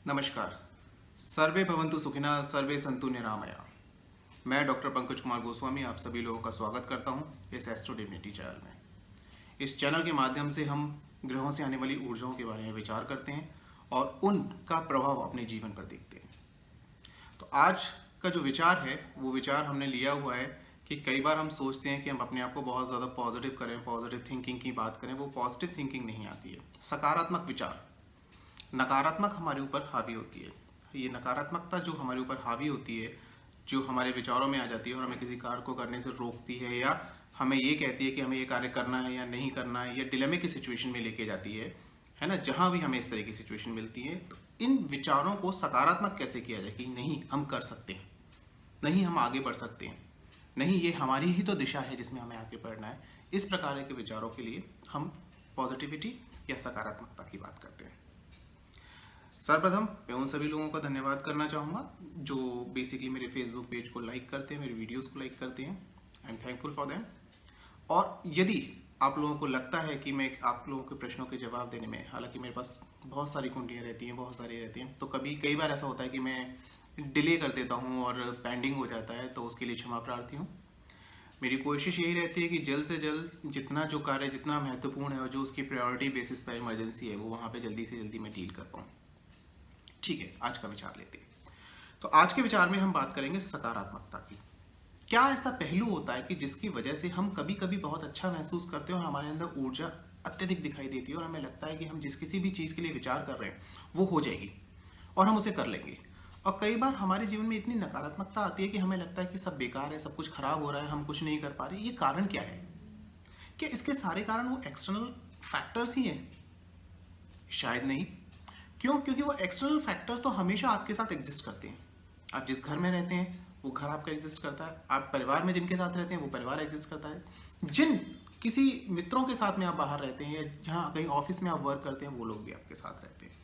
नमस्कार। सर्वे भवन्तु सुखिनः, सर्वे सन्तु निरामया। मैं डॉक्टर पंकज कुमार गोस्वामी आप सभी लोगों का स्वागत करता हूं इस एस्ट्रो डिविनिटी चैनल में। इस चैनल के माध्यम से हम ग्रहों से आने वाली ऊर्जाओं के बारे में विचार करते हैं और उनका प्रभाव अपने जीवन पर देखते हैं। तो आज का जो विचार है वो विचार हमने लिया हुआ है कि कई बार हम सोचते हैं कि हम अपने आप को बहुत ज़्यादा पॉजिटिव करें, पॉजिटिव थिंकिंग की बात करें। वो पॉजिटिव थिंकिंग नहीं आती है। सकारात्मक विचार, नकारात्मक हमारे ऊपर हावी होती है। ये नकारात्मकता जो हमारे ऊपर हावी होती है, जो हमारे विचारों में आ जाती है और हमें किसी कार्य को करने से रोकती है, या हमें ये कहती है कि हमें ये कार्य करना है या नहीं करना है, या डिलेमे की सिचुएशन में लेके जाती है ना। जहाँ भी हमें इस तरह की सिचुएशन मिलती है, तो इन विचारों को सकारात्मक कैसे किया जाए कि नहीं हम कर सकते हैं, नहीं हम आगे बढ़ सकते हैं, नहीं ये हमारी ही तो दिशा है जिसमें हमें आगे बढ़ना है। इस प्रकार के विचारों के लिए हम पॉजिटिविटी या सकारात्मकता की बात करते हैं। सर्वप्रथम मैं उन सभी लोगों का धन्यवाद करना चाहूँगा जो बेसिकली मेरे फेसबुक पेज को लाइक करते हैं, मेरे वीडियोस को लाइक करते हैं। I am thankful for them. और यदि आप लोगों को लगता है कि मैं आप लोगों के प्रश्नों के जवाब देने में, हालांकि मेरे पास बहुत सारी कुंडलियाँ रहती हैं, बहुत सारी रहती हैं, तो कई बार ऐसा होता है कि मैं डिले कर देता हूँ और पेंडिंग हो जाता है, तो उसके लिए क्षमा प्रार्थी हूँ। मेरी कोशिश यही रहती है कि जल्द से जल्द जितना जो कार्य जितना महत्वपूर्ण है और जो उसकी प्रायोरिटी बेसिस पर इमरजेंसी है वो वहाँ पे जल्दी से जल्दी मैं डील कर पाऊँ। ठीक है, आज का विचार लेते हैं। तो आज के विचार में हम बात करेंगे सकारात्मकता की। क्या ऐसा पहलू होता है कि जिसकी वजह से हम कभी कभी बहुत अच्छा महसूस करते हैं और हमारे अंदर ऊर्जा अत्यधिक दिखाई देती है और हमें लगता है कि हम जिस किसी भी चीज़ के लिए विचार कर रहे हैं वो हो जाएगी और हम उसे कर लेंगे। और कई बार हमारे जीवन में इतनी नकारात्मकता आती है कि हमें लगता है कि सब बेकार है, सब कुछ खराब हो रहा है, हम कुछ नहीं कर पा रहे। ये कारण क्या है? क्या इसके सारे कारण वो एक्सटर्नल फैक्टर्स ही हैं? शायद नहीं। क्यों? क्योंकि वो एक्सटर्नल फैक्टर्स तो हमेशा आपके साथ एग्जिस्ट करते हैं। आप जिस घर में रहते हैं वो घर आपका एग्जिस्ट करता है, आप परिवार में जिनके साथ रहते हैं वो परिवार एग्जिस्ट करता है, जिन किसी मित्रों के साथ में आप बाहर रहते हैं या जहाँ कहीं ऑफिस में आप वर्क करते हैं वो लोग भी आपके साथ रहते हैं।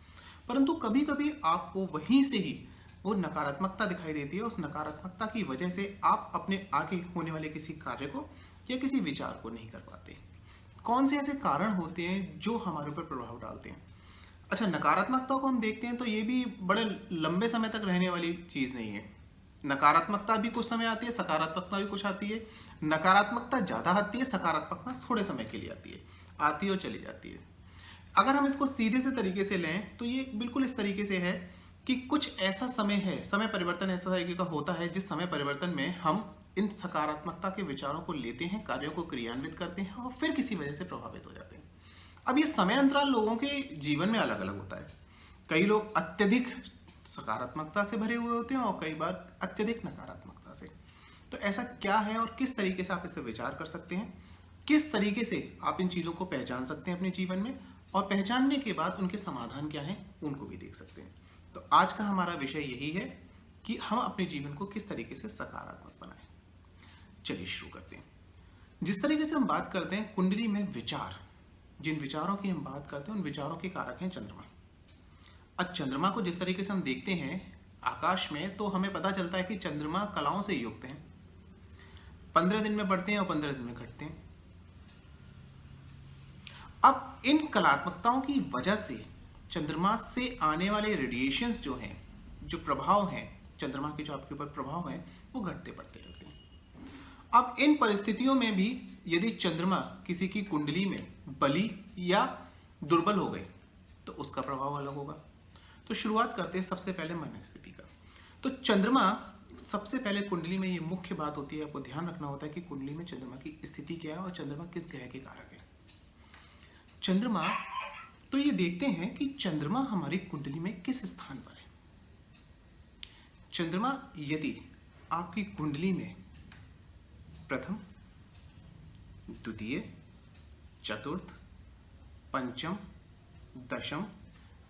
परंतु कभी कभी आपको वहीं से ही वो नकारात्मकता दिखाई देती है। उस नकारात्मकता की वजह से आप अपने आगे होने वाले किसी कार्य को या किसी विचार को नहीं कर पाते। कौन से ऐसे कारण होते हैं जो हमारे ऊपर प्रभाव डालते हैं? अच्छा, नकारात्मकता को हम देखते हैं तो ये भी बड़े लंबे समय तक रहने वाली चीज़ नहीं है। नकारात्मकता भी कुछ समय आती है, सकारात्मकता भी कुछ आती है। नकारात्मकता ज़्यादा आती है, सकारात्मकता थोड़े समय के लिए आती है और चली जाती है। अगर हम इसको सीधे से तरीके से लें तो ये बिल्कुल इस तरीके से है कि कुछ ऐसा समय है, समय परिवर्तन ऐसा तरीके का होता है जिस समय परिवर्तन में हम इन सकारात्मकता के विचारों को लेते हैं, कार्यों को क्रियान्वित करते हैं और फिर किसी वजह से प्रभावित हो जाते हैं। अब ये समय अंतराल लोगों के जीवन में अलग अलग होता है। कई लोग अत्यधिक सकारात्मकता से भरे हुए होते हैं और कई बार अत्यधिक नकारात्मकता से। तो ऐसा क्या है और किस तरीके से आप इससे विचार कर सकते हैं, किस तरीके से आप इन चीज़ों को पहचान सकते हैं अपने जीवन में, और पहचानने के बाद उनके समाधान क्या हैं उनको भी देख सकते हैं। तो आज का हमारा विषय यही है कि हम अपने जीवन को किस तरीके से सकारात्मक बनाएं। चलिए शुरू करते हैं। जिस तरीके से हम बात करते हैं कुंडली में विचार, जिन विचारों की हम बात करते हैं उन विचारों के कारक हैं चंद्रमा। अब चंद्रमा को जिस तरीके से हम देखते हैं आकाश में तो हमें पता चलता है कि चंद्रमा कलाओं से युक्त हैं। 15 दिन में बढ़ते हैं और 15 दिन में घटते हैं। अब इन कलात्मकताओं की वजह से चंद्रमा से आने वाले रेडिएशंस जो हैं, जो प्रभाव हैं चंद्रमा के, जो आपके ऊपर प्रभाव हैं, वो घटते बढ़ते रहते हैं। अब इन परिस्थितियों में भी यदि चंद्रमा किसी की कुंडली में बली या दुर्बल हो गए तो उसका प्रभाव अलग होगा। तो शुरुआत करते हैं सबसे पहले मन स्थिति का। तो चंद्रमा सबसे पहले कुंडली में ये मुख्य बात होती है, आपको ध्यान रखना होता है कि कुंडली में चंद्रमा की स्थिति क्या है और चंद्रमा किस ग्रह के कारक है। चंद्रमा, तो ये देखते हैं कि चंद्रमा हमारी कुंडली में किस स्थान पर है। चंद्रमा यदि आपकी कुंडली में प्रथम, द्वितीय, चतुर्थ, पंचम, दशम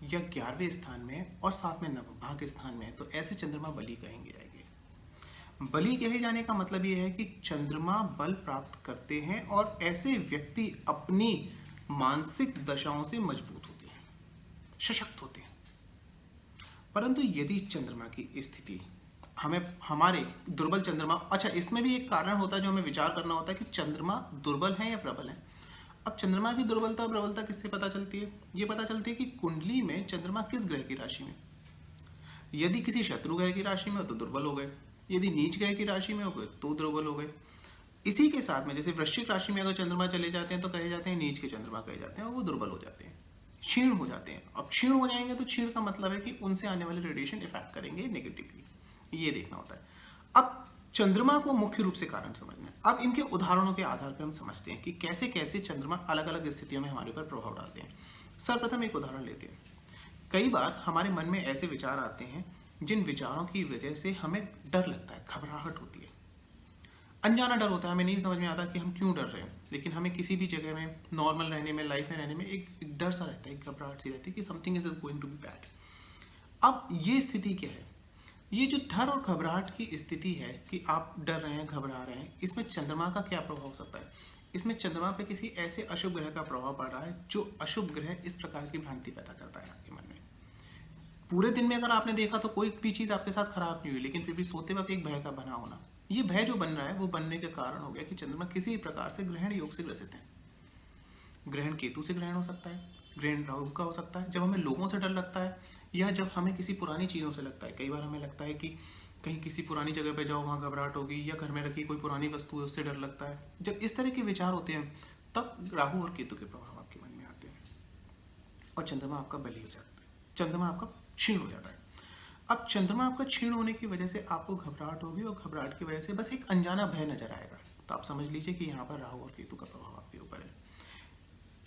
या 11वें स्थान में और साथ में नवम भाग स्थान में है तो ऐसे चंद्रमा बली कहेंगे जाएंगे। बली कहे जाने का मतलब यह है कि चंद्रमा बल प्राप्त करते हैं और ऐसे व्यक्ति अपनी मानसिक दशाओं से मजबूत होते हैं, सशक्त होते हैं। परंतु यदि चंद्रमा की स्थिति हमें हमारे दुर्बल चंद्रमा, अच्छा इसमें भी एक कारण होता है जो हमें विचार करना होता है कि चंद्रमा दुर्बल है या प्रबल है। अब चंद्रमा की दुर्बलता और प्रबलता किससे पता चलती है? ये पता चलती है कि कुंडली में चंद्रमा किस ग्रह की राशि में, यदि किसी शत्रु ग्रह की राशि में हो तो दुर्बल हो गए, यदि नीच ग्रह की राशि में हो गए तो दुर्बल हो गए। इसी के साथ में जैसे वृश्चिक राशि में अगर चंद्रमा चले जाते हैं तो कहे जाते हैं नीच के चंद्रमा कहे जाते हैं, और वो दुर्बल हो जाते हैं, क्षीण हो जाते हैं। अब क्षीण हो जाएंगे तो क्षीण का मतलब है कि उनसे आने वाले रेडिएशन इफेक्ट करेंगे नेगेटिवली, ये देखना होता है। अब चंद्रमा को मुख्य रूप से कारण समझना है। अब इनके उदाहरणों के आधार पर हम समझते हैं कि कैसे कैसे चंद्रमा अलग अलग स्थितियों में हमारे ऊपर प्रभाव डालते हैं। सर्वप्रथम एक उदाहरण लेते हैं। कई बार हमारे मन में ऐसे विचार आते हैं जिन विचारों की वजह से हमें डर लगता है, घबराहट होती है, अनजाना डर होता है, हमें नहीं समझ में आता कि हम क्यों डर रहे हैं, लेकिन हमें किसी भी जगह में नॉर्मल रहने में, लाइफ में रहने में एक डर सा रहता है, एक घबराहट सी रहती है कि something is going to be bad. अब ये स्थिति क्या है? ये जो डर और घबराहट की स्थिति है कि आप डर रहे हैं, घबरा रहे हैं, इसमें चंद्रमा का क्या प्रभाव हो सकता है? इसमें चंद्रमा पे किसी ऐसे अशुभ ग्रह का प्रभाव पड़ रहा है जो अशुभ ग्रह इस प्रकार की भ्रांति पैदा करता है आपके मन में। पूरे दिन में अगर आपने देखा तो कोई भी चीज़ आपके साथ खराब नहीं हुई, लेकिन फिर भी सोते वक्त एक भय का बना होना, ये भय जो बन रहा है वो बनने के कारण हो गया कि चंद्रमा किसी प्रकार से ग्रहण योग से ग्रसित है। ग्रहण केतु से ग्रहण हो सकता है, ग्रहण राहु का हो सकता है, जब हमें लोगों से डर लगता है या जब हमें किसी पुरानी चीज़ों से लगता है। कई बार हमें लगता है कि कहीं किसी पुरानी जगह पे जाओ, वहाँ घबराहट होगी, या घर में रखी कोई पुरानी वस्तु है उससे डर लगता है। जब इस तरह के विचार होते हैं तब राहु और केतु के प्रभाव आपके मन में आते हैं और चंद्रमा आपका बली हो जाता है, चंद्रमा आपका क्षीण हो जाता है। अब चंद्रमा आपका क्षीण होने की वजह से आपको घबराहट होगी और घबराहट की वजह से बस एक अनजाना भय नजर आएगा। तो आप समझ लीजिए कि यहाँ पर राहु और केतु का प्रभाव आपके ऊपर है।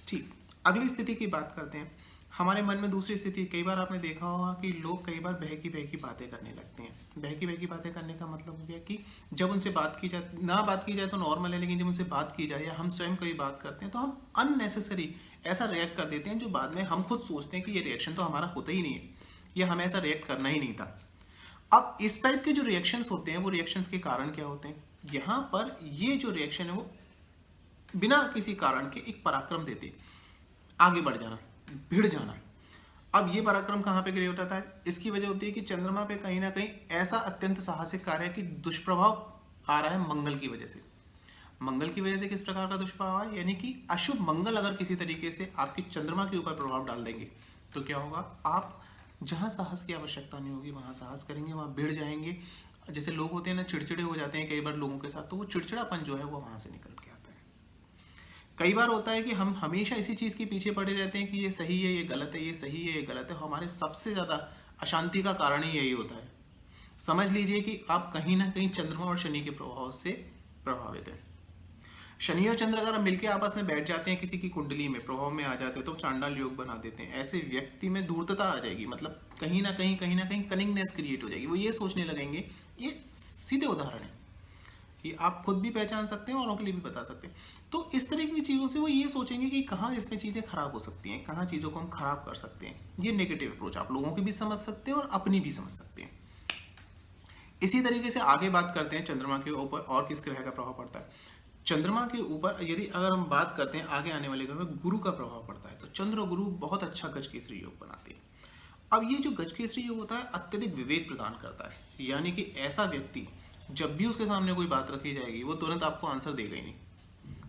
ठीक, अगली स्थिति की बात करते हैं। हमारे मन में दूसरी स्थिति, कई बार आपने देखा होगा कि लोग कई बार बहकी बहकी बातें करने लगते हैं। बहकी बहकी बातें करने का मतलब हो गया कि जब उनसे बात की जाए, ना बात की जाए तो नॉर्मल है, लेकिन जब उनसे बात की जाए या हम स्वयं कोई बात करते हैं तो हम अननेसेसरी ऐसा रिएक्ट कर देते हैं जो बाद में हम खुद सोचते हैं कि ये रिएक्शन तो हमारा होता ही नहीं है, या हमें ऐसा रिएक्ट करना ही नहीं था। अब इस टाइप के जो रिएक्शंस होते हैं वो रिएक्शंस के कारण क्या होते हैं? यहाँ पर ये जो रिएक्शन है वो बिना किसी कारण के एक पराक्रम देते, आगे बढ़ जाना, भिड़ जाना। अब ये पराक्रम कहाँ पे क्रिएट होता है? इसकी वजह होती है कि चंद्रमा पे कहीं ना कहीं ऐसा अत्यंत साहसिक कार्य है कि दुष्प्रभाव आ रहा है मंगल की वजह से। मंगल की वजह से किस प्रकार का दुष्प्रभाव है? यानी कि अशुभ मंगल अगर किसी तरीके से आपकी चंद्रमा के ऊपर प्रभाव डाल देंगे तो क्या होगा? आप जहाँ साहस की आवश्यकता नहीं होगी वहाँ साहस करेंगे, वहाँ भिड़ जाएंगे। जैसे लोग होते हैं ना, चिड़चिड़े हो जाते हैं कई बार लोगों के साथ, तो वो चिड़चिड़ापन जो है वो वहाँ से निकल के आता है। कई बार होता है कि हम हमेशा इसी चीज़ के पीछे पड़े रहते हैं कि ये सही है, ये गलत है, ये सही है, ये गलत है। हमारे सबसे ज़्यादा अशांति का कारण ही यही होता है। समझ लीजिए कि आप कहीं ना कहीं चंद्रमा और शनि के प्रभाव से प्रभावित हैं। शनि और चंद्र अगर हम मिलकर आपस में बैठ जाते हैं, किसी की कुंडली में प्रभाव में आ जाते हैं तो चांडाल योग बना देते हैं। ऐसे व्यक्ति में धूर्तता आ जाएगी, मतलब कहीं ना कहीं कनिंगनेस क्रिएट हो जाएगी। वो ये सोचने लगेंगे, ये सीधे उदाहरण है, ये आप खुद भी पहचान सकते हैं, औरों के लिए भी बता सकते हैं। तो इस तरह की चीज़ों से वो ये सोचेंगे कि कहाँ इसमें चीज़ें खराब हो सकती हैं, कहाँ चीज़ों को हम खराब कर सकते हैं। ये नेगेटिव अप्रोच आप लोगों की भी समझ सकते हैं और अपनी भी समझ सकते हैं। इसी तरीके से आगे बात करते हैं चंद्रमा के ऊपर और किस ग्रह का प्रभाव पड़ता है। चंद्रमा के ऊपर यदि अगर हम बात करते हैं आगे आने वाले ग्रह में, गुरु का प्रभाव पड़ता है। तो चंद्र और गुरु बहुत अच्छा गजकेसरी योग बनाते हैं। अब ये जो गजकेसरी योग होता है अत्यधिक विवेक प्रदान करता है, यानी कि ऐसा व्यक्ति जब भी उसके सामने कोई बात रखी जाएगी वो तुरंत आपको आंसर देगा ही नहीं,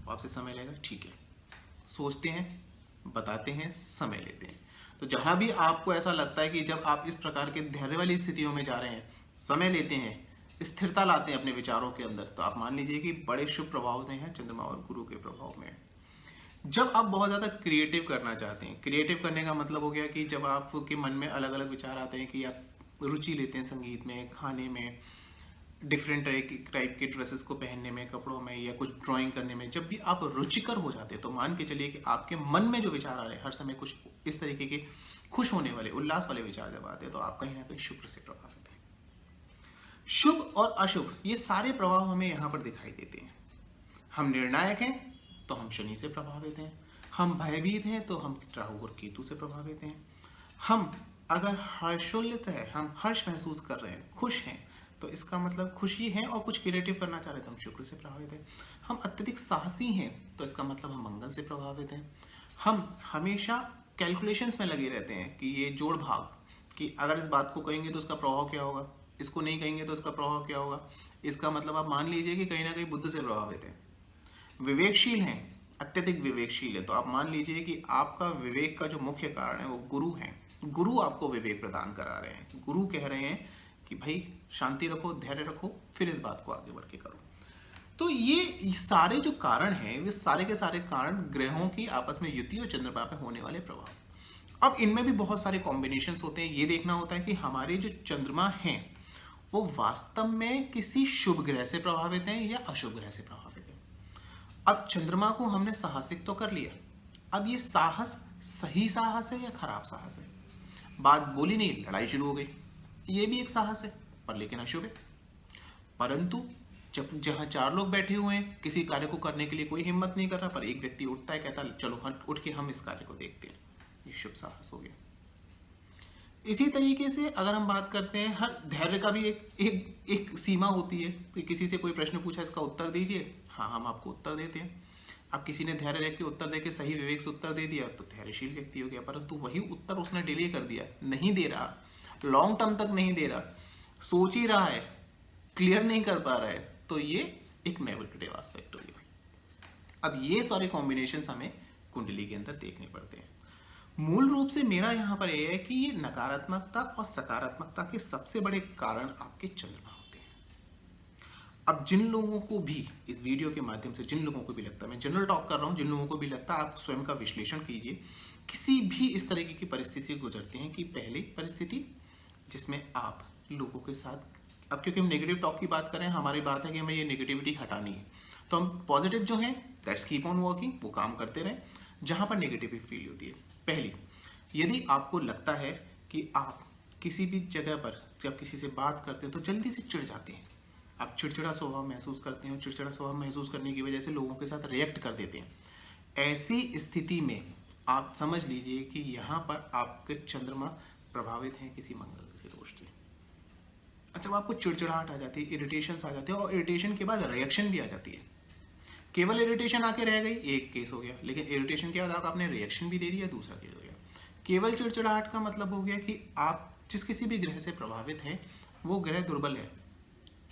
आपसे समय लेगा, ठीक है, सोचते हैं, बताते हैं, समय लेते हैं। तो जहां भी आपको ऐसा लगता है कि जब आप इस प्रकार के धैर्य वाली स्थितियों में जा रहे हैं, समय लेते हैं, स्थिरता लाते हैं अपने विचारों के अंदर, तो आप मान लीजिए कि बड़े शुभ प्रभाव में है चंद्रमा और गुरु के प्रभाव में। जब आप बहुत ज़्यादा क्रिएटिव करना चाहते हैं, क्रिएटिव करने का मतलब हो गया कि जब आपके मन में अलग अलग विचार आते हैं कि आप रुचि लेते हैं संगीत में, खाने में, डिफरेंट टाइप के ड्रेसेस को पहनने में, कपड़ों में, या कुछ ड्राइंग करने में, जब भी आप रुचिकर हो जाते हैं तो मान के चलिए कि आपके मन में जो विचार आ रहे हैं हर समय कुछ इस तरीके के खुश होने वाले, उल्लास वाले विचार जब आते हैं तो आप कहीं ना कहीं शुक्र से प्रभावित हैं। शुभ और अशुभ ये सारे प्रभाव हमें यहाँ पर दिखाई देते हैं। हम निर्णायक हैं तो हम शनि से प्रभावित हैं, हम भयभीत हैं तो हम राहु और केतु से प्रभावित हैं, हम अगर हर्षोल्लित है, हम हर्ष महसूस कर रहे हैं, खुश हैं, तो इसका मतलब खुशी है और कुछ क्रिएटिव करना चाह रहे हैं तो हम शुक्र से प्रभावित हैं। हम अत्यधिक साहसी हैं तो इसका मतलब हम मंगल से प्रभावित हैं। हम हमेशा कैलकुलेशंस में लगे रहते हैं कि ये जोड़ भाग, कि अगर इस बात को कहेंगे तो उसका प्रभाव क्या होगा, इसको नहीं कहेंगे तो इसका प्रभाव क्या होगा। इसका मतलब आप मान लीजिए कि कहीं ना कहीं बुद्ध से प्रभावित हैं, विवेकशील हैं, अत्यधिक विवेकशील है, तो आप मान लीजिए कि आपका विवेक का जो मुख्य कारण है वो गुरु हैं, गुरु आपको विवेक प्रदान करा रहे हैं, गुरु कह रहे हैं कि भाई शांति रखो, धैर्य रखो, फिर इस बात को आगे बढ़ के करो। तो ये सारे जो कारण हैं, वे सारे के सारे कारण ग्रहों की आपस में युति और चंद्रमा पे होने वाले प्रभाव। अब इनमें भी बहुत सारे कॉम्बिनेशंस होते हैं। ये देखना होता है कि हमारे जो चंद्रमा हैं वो वास्तव में किसी शुभ ग्रह से प्रभावित हैं या अशुभ ग्रह से प्रभावित हैं। अब चंद्रमा को हमने साहसिक तो कर लिया, अब ये साहस सही साहस है या खराब साहस है? बात बोली नहीं, लड़ाई शुरू हो गई। ये भी एक साहस है पर लेकिन अशुभ है। परंतु जब जहां 4 लोग बैठे हुए हैं, किसी कार्य को करने के लिए कोई हिम्मत नहीं कर रहा, पर एक व्यक्ति उठता है, कहता चलो उठ के हम इस कार्य को देखते हैं, ये शुभ साहस हो गया। इसी तरीके से अगर हम बात करते हैं, हर धैर्य का भी एक सीमा होती है। तो किसी से कोई प्रश्न पूछा, इसका उत्तर दीजिए, हाँ हम आपको उत्तर देते हैं। अब किसी ने धैर्य रख के उत्तर दे के सही विवेक से उत्तर दे दिया तो धैर्यशील व्यक्ति हो गया। परंतु वही उत्तर उसने डिले कर दिया, नहीं दे रहा, लॉन्ग टर्म तक नहीं दे रहा, सोच ही रहा है, क्लियर नहीं कर पा रहा है, तो ये एक नेगेटिव एस्पेक्ट हो गया। अब ये सारे कॉम्बिनेशंस हमें कुंडली के अंदर देखने पड़ते हैं। मूल रूप से मेरा यहाँ पर यह है कि ये नकारात्मकता और सकारात्मकता के सबसे बड़े कारण आपके चंद्रमा होते हैं। अब जिन लोगों को भी इस वीडियो के माध्यम से, जिन लोगों को भी लगता है, मैं जनरल टॉक कर रहा हूँ, जिन लोगों को भी लगता है, आप स्वयं का विश्लेषण कीजिए। किसी भी इस तरीके की परिस्थिति से गुजरते हैं कि पहली परिस्थिति जिसमें आप लोगों के साथ, अब क्योंकि हम नेगेटिव टॉक की बात करें, हमारी बात है कि हमें ये नेगेटिविटी हटानी है, तो हम पॉजिटिव जो है दैट्स कीप ऑन वर्किंग, वो काम करते रहें जहाँ पर नेगेटिविटी फील होती है। पहली, यदि आपको लगता है कि आप किसी भी जगह पर जब किसी से बात करते हैं तो जल्दी से चिढ़ जाते हैं, आप चिड़चिड़ा स्वभाव महसूस करते हैं, चिड़चिड़ा स्वभाव महसूस करने की वजह से लोगों के साथ रिएक्ट कर देते हैं, ऐसी स्थिति में आप समझ लीजिए कि यहाँ पर आपके चंद्रमा प्रभावित हैं किसी मंगल से दोष से। अच्छा, जब आपको चिड़चिड़ाहट आ जाती है, इरिटेशंस आ जाते हैं, और इरिटेशन के बाद रिएक्शन भी आ जाती है। केवल इरिटेशन आके रह गई, एक केस हो गया, लेकिन इरिटेशन के बाद आपने रिएक्शन भी दे दिया, दूसरा केस हो गया। केवल चिड़चिड़ाहट का मतलब हो गया कि आप जिस किसी भी ग्रह से प्रभावित हैं वो ग्रह दुर्बल है,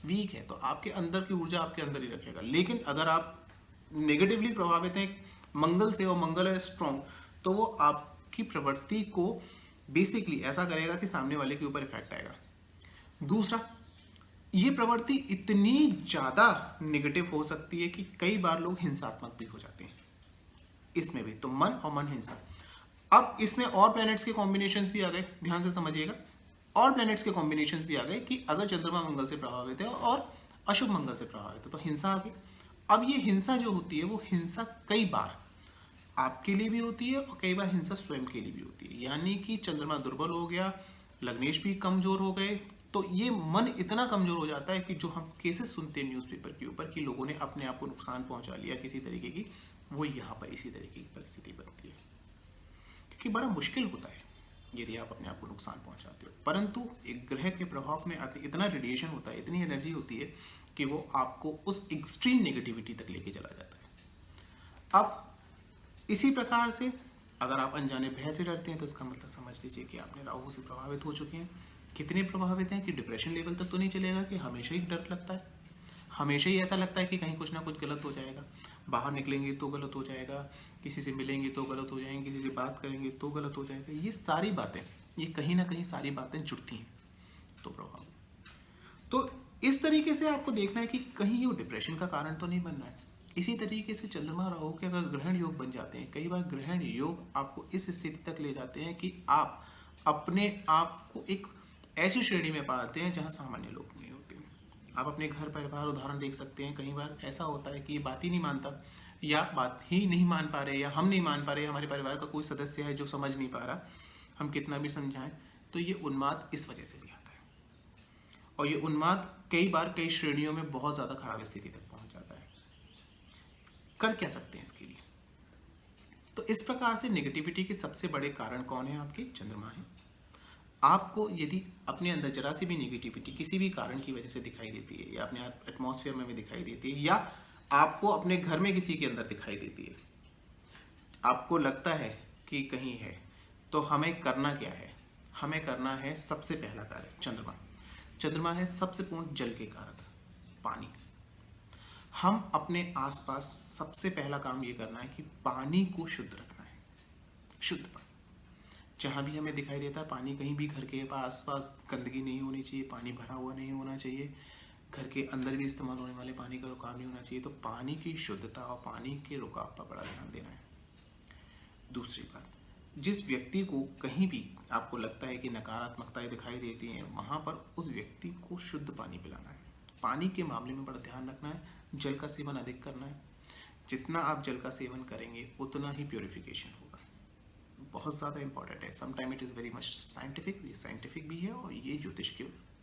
वीक है, तो आपके अंदर की ऊर्जा आपके अंदर ही रखेगा। लेकिन अगर आप नेगेटिवली प्रभावित हैं मंगल से और मंगल है स्ट्रॉन्ग, तो वो आपकी प्रवृत्ति को बेसिकली ऐसा करेगा कि सामने वाले के ऊपर इफेक्ट आएगा। दूसरा, ये प्रवृत्ति इतनी ज़्यादा नेगेटिव हो सकती है कि कई बार लोग हिंसात्मक भी हो जाते हैं। इसमें भी तो मन और मन हिंसा। अब इसमें और प्लैनेट्स के कॉम्बिनेशंस भी आ गए, ध्यान से समझिएगा, और प्लैनेट्स के कॉम्बिनेशंस भी आ गए कि अगर चंद्रमा मंगल से प्रभावित है और अशुभ मंगल से प्रभावित है तो हिंसा आ गई। अब ये हिंसा जो होती है, वो हिंसा कई बार आपके लिए भी होती है और कई बार हिंसा स्वयं के लिए भी होती है। यानी कि चंद्रमा दुर्बल हो गया, लग्नेश भी कमजोर हो गए, तो ये मन इतना कमजोर हो जाता है कि जो हम केसेस सुनते हैं न्यूज़पेपर के ऊपर कि लोगों ने अपने आप को नुकसान पहुंचा लिया किसी तरीके की, वो यहाँ पर इसी तरीके की परिस्थिति बनती है। क्योंकि बड़ा मुश्किल होता है यदि आप अपने आप को नुकसान पहुंचाते हो, परंतु एक ग्रह के प्रभाव में इतना रेडिएशन होता है, इतनी एनर्जी होती है कि वो आपको उस एक्सट्रीम नेगेटिविटी तक लेके चला जाता है। अब इसी प्रकार से अगर आप अनजाने भय से डरते हैं तो इसका मतलब समझ लीजिए कि आपने राहु से प्रभावित हो चुके हैं। कितने प्रभावित हैं कि डिप्रेशन लेवल तक तो नहीं चलेगा कि हमेशा ही डर लगता है, हमेशा ही ऐसा लगता है कि कहीं कुछ ना कुछ गलत हो जाएगा, बाहर निकलेंगे तो गलत हो जाएगा, किसी से मिलेंगे तो गलत हो जाएंगे, किसी से बात करेंगे तो गलत हो जाएगा। ये सारी बातें, ये कहीं ना कहीं सारी बातें जुड़ती हैं तो प्रभाव। तो इस तरीके से आपको देखना है कि कहीं ये डिप्रेशन का कारण तो नहीं बन रहा है। इसी तरीके से चंद्रमा राहु के अगर ग्रहण योग बन जाते हैं, कई बार ग्रहण योग आपको इस स्थिति तक ले जाते हैं कि आप अपने आप को एक ऐसी श्रेणी में पाते हैं जहां सामान्य लोग नहीं होते। आप अपने घर परिवार उदाहरण देख सकते हैं, कई बार ऐसा होता है कि ये बात ही नहीं मानता, या बात ही नहीं मान पा रहे, या हम नहीं मान पा रहे, हमारे परिवार का कोई सदस्य है जो समझ नहीं पा रहा, हम कितना भी समझाएं, तो ये उन्माद इस वजह से भी आता है। और ये उन्माद कई बार कई श्रेणियों में बहुत ज़्यादा खराब स्थिति तक पहुंच जाता है। कर क्या सकते हैं इसके लिए? तो इस प्रकार से नेगेटिविटी के सबसे बड़े कारण कौन है? आपके चंद्रमा है। आपको यदि अपने अंदर जरा सी भी नेगेटिविटी किसी भी कारण की वजह से दिखाई देती है, या अपने एटमॉस्फेयर में भी दिखाई देती है, या आपको अपने घर में किसी के अंदर दिखाई देती है, आपको लगता है कि कहीं है, तो हमें करना क्या है? हमें करना है सबसे पहला कार्य, चंद्रमा है सबसे पूर्ण जल के कारक, पानी। हम अपने आसपास सबसे पहला काम ये करना है कि पानी को शुद्ध रखना है, शुद्ध पानी। जहाँ भी हमें दिखाई देता है पानी, कहीं भी घर के आस पास गंदगी नहीं होनी चाहिए, पानी भरा हुआ नहीं होना चाहिए, घर के अंदर भी इस्तेमाल होने वाले पानी का रुकाव नहीं होना चाहिए। तो पानी की शुद्धता और पानी के रुकाव पर बड़ा ध्यान देना है। दूसरी बात, जिस व्यक्ति को कहीं भी आपको लगता है कि नकारात्मकताएं दिखाई देती हैं, वहाँ पर उस व्यक्ति को शुद्ध पानी पिलाना है। पानी के मामले में बड़ा ध्यान रखना है, जल का सेवन अधिक करना है। जितना आप जल का सेवन करेंगे उतना ही प्योरिफिकेशन होगा। बहुत ज़्यादा इंपॉर्टेंट है। Sometime it is very much scientific, ये साइंटिफिक भी है और ये ज्योतिष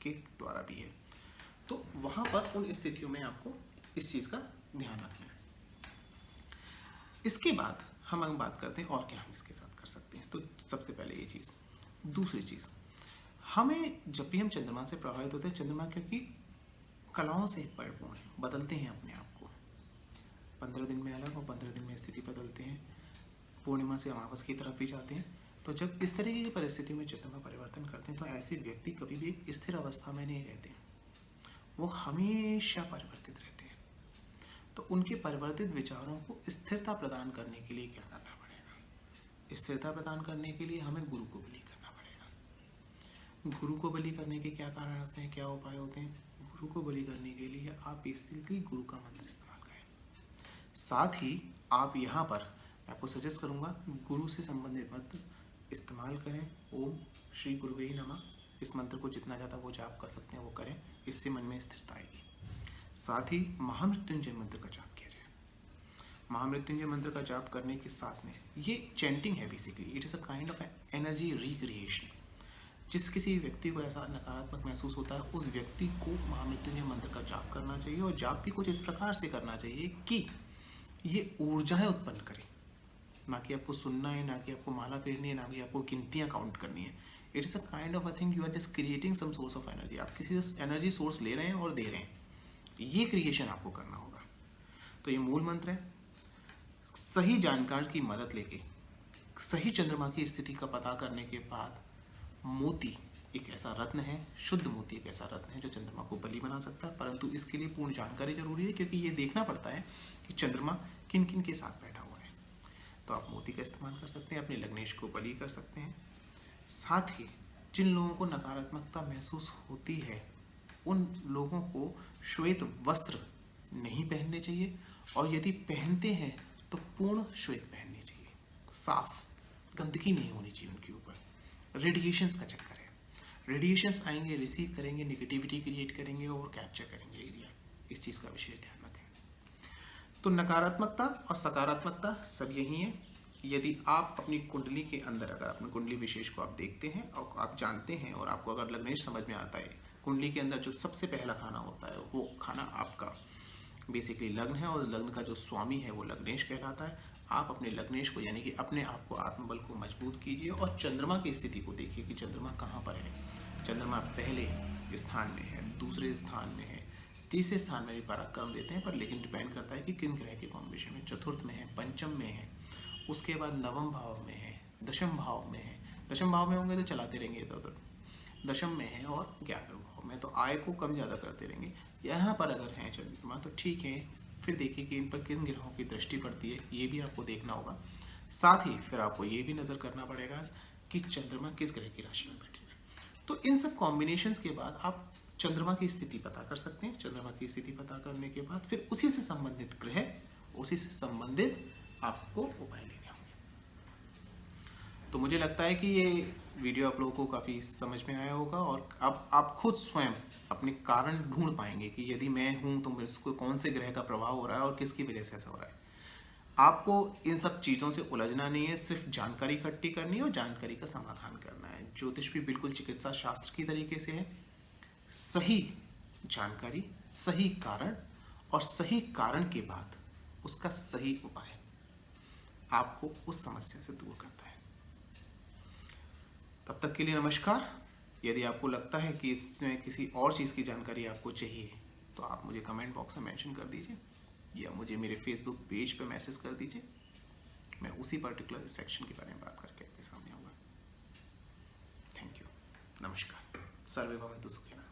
के द्वारा भी है। तो वहाँ पर उन स्थितियों में आपको इस चीज़ का ध्यान रखना है। इसके बाद हम बात करते हैं और क्या हम इसके साथ कर सकते हैं। तो सबसे पहले ये चीज़। दूसरी चीज़, हमें जब भी हम चंद्रमा से प्रभावित होते हैं, चंद्रमा क्योंकि कलाओं से परिपूर्ण है, बदलते हैं अपने आप को, 15 दिन में अलग और 15 दिन में स्थिति बदलते हैं, पूर्णिमा से अमावस की तरफ भी जाते हैं। तो जब इस तरीके की परिस्थिति में चंद्रमा परिवर्तन करते हैं तो ऐसे व्यक्ति कभी भी एक स्थिर अवस्था में नहीं रहते, वो हमेशा परिवर्तित रहते हैं। तो उनके परिवर्तित विचारों को स्थिरता प्रदान करने के लिए क्या करना पड़ेगा? स्थिरता प्रदान करने के लिए हमें गुरु को बलि करना पड़ेगा। गुरु को बलि करने के क्या कारण होते हैं, क्या उपाय होते हैं? गुरु को बलि करने के लिए आप बेसिकली गुरु का मंत्र इस्तेमाल करें। साथ ही आप यहाँ पर मैं आपको सजेस्ट करूँगा गुरु से संबंधित मंत्र इस्तेमाल करें। ओम श्री गुरुवे नमः, इस मंत्र को जितना ज़्यादा वो जाप कर सकते हैं वो करें, इससे मन में स्थिरता आएगी। साथ ही महामृत्युंजय मंत्र का जाप किया जाए। महामृत्युंजय मंत्र का जाप करने के साथ में ये चैंटिंग है, basically it is a kind of energy recreation. जिस किसी व्यक्ति को ऐसा नकारात्मक महसूस होता है उस व्यक्ति को महामृत्युंजय मंत्र का जाप करना चाहिए, और जाप भी कुछ इस प्रकार से करना चाहिए कि ये ऊर्जाएं उत्पन्न करे, ना कि आपको सुनना है, ना कि आपको माला फेरनी है, ना कि आपको गिनतियाँ काउंट करनी है। It is a kind of I think you are just creating some source of energy. आप किसी से एनर्जी सोर्स ले रहे हैं और दे रहे हैं, ये क्रिएशन आपको करना होगा। तो ये मूल मंत्र है। सही जानकार की मदद लेके सही चंद्रमा की स्थिति का पता करने के बाद मोती एक ऐसा रत्न है, शुद्ध मोती एक ऐसा रत्न है जो चंद्रमा को बलि बना सकता है, परंतु इसके लिए पूर्ण जानकारी जरूरी है, क्योंकि ये देखना पड़ता है कि चंद्रमा किन किन के साथ बैठा हुआ है। तो आप मोती का इस्तेमाल कर सकते हैं, अपने लग्नेश को बलि कर सकते हैं। साथ ही जिन लोगों को नकारात्मकता महसूस होती है उन लोगों को श्वेत वस्त्र नहीं पहनने चाहिए, और यदि पहनते हैं तो पूर्ण श्वेत पहनने चाहिए, साफ, गंदगी नहीं होनी चाहिए उनके ऊपर। रेडिएशंस का चक्कर है, रेडिएशंस आएंगे, रिसीव करेंगे, नेगेटिविटी क्रिएट करेंगे और कैप्चर करेंगे एरिया। इस चीज़ का विशेष ध्यान रखें। तो नकारात्मकता और सकारात्मकता सब यही है। यदि आप अपनी कुंडली के अंदर, अगर अपनी कुंडली विशेष को आप देखते हैं और आप जानते हैं और आपको अगर लग्नेश समझ में आता है, कुंडली के अंदर जो सबसे पहला खाना होता है वो खाना आपका बेसिकली लग्न है, और लग्न का जो स्वामी है वो लग्नेश कहलाता है। आप अपने लग्नेश को यानी कि अपने आप को, आत्मबल को मजबूत कीजिए और चंद्रमा की स्थिति को देखिए कि चंद्रमा कहाँ पर है। चंद्रमा पहले स्थान में है, दूसरे स्थान में है, तीसरे स्थान में भी पराक्रम देते हैं, पर लेकिन डिपेंड करता है कि किन ग्रह के कॉम्बिनेशन में। चतुर्थ में है, पंचम में है, उसके बाद नवम भाव में है, दशम भाव में है। दशम भाव में होंगे तो चलाते रहेंगे इधर उधर, दशम में है और 11वें भाव में, तो आय को कम ज़्यादा करते रहेंगे। यहाँ पर अगर हैं चंद्रमा तो ठीक है, फिर देखिए कि इन पर किन ग्रहों की दृष्टि पड़ती है, ये भी आपको देखना होगा। साथ ही फिर आपको ये भी नज़र करना पड़ेगा कि चंद्रमा किस ग्रह की राशि में बैठे हैं। तो इन सब कॉम्बिनेशंस के बाद आप चंद्रमा की स्थिति पता कर सकते हैं। चंद्रमा की स्थिति पता करने के बाद फिर उसी से संबंधित ग्रह, उसी से संबंधित आपको उपाय लेने होंगे। तो मुझे लगता है कि ये वीडियो आप लोगों को काफ़ी समझ में आया होगा, और अब आप खुद स्वयं अपने कारण ढूंढ पाएंगे कि यदि मैं हूँ तो मुझको कौन से ग्रह का प्रभाव हो रहा है और किसकी वजह से ऐसा हो रहा है। आपको इन सब चीज़ों से उलझना नहीं है, सिर्फ जानकारी इकट्ठी करनी है और जानकारी का समाधान करना है। ज्योतिष भी बिल्कुल चिकित्सा शास्त्र की तरीके से है। सही जानकारी, सही कारण, और सही कारण के बाद उसका सही उपाय आपको उस समस्या से दूर करता है। तब तक के लिए नमस्कार। यदि आपको लगता है कि इसमें किसी और चीज़ की जानकारी आपको चाहिए तो आप मुझे कमेंट बॉक्स में मेंशन कर दीजिए, या मुझे मेरे फेसबुक पेज पे मैसेज कर दीजिए। मैं उसी पर्टिकुलर सेक्शन के बारे में बात करके आपके सामने आऊँगा। थैंक यू, नमस्कार। सर्वे भवन्तु सुखिनः।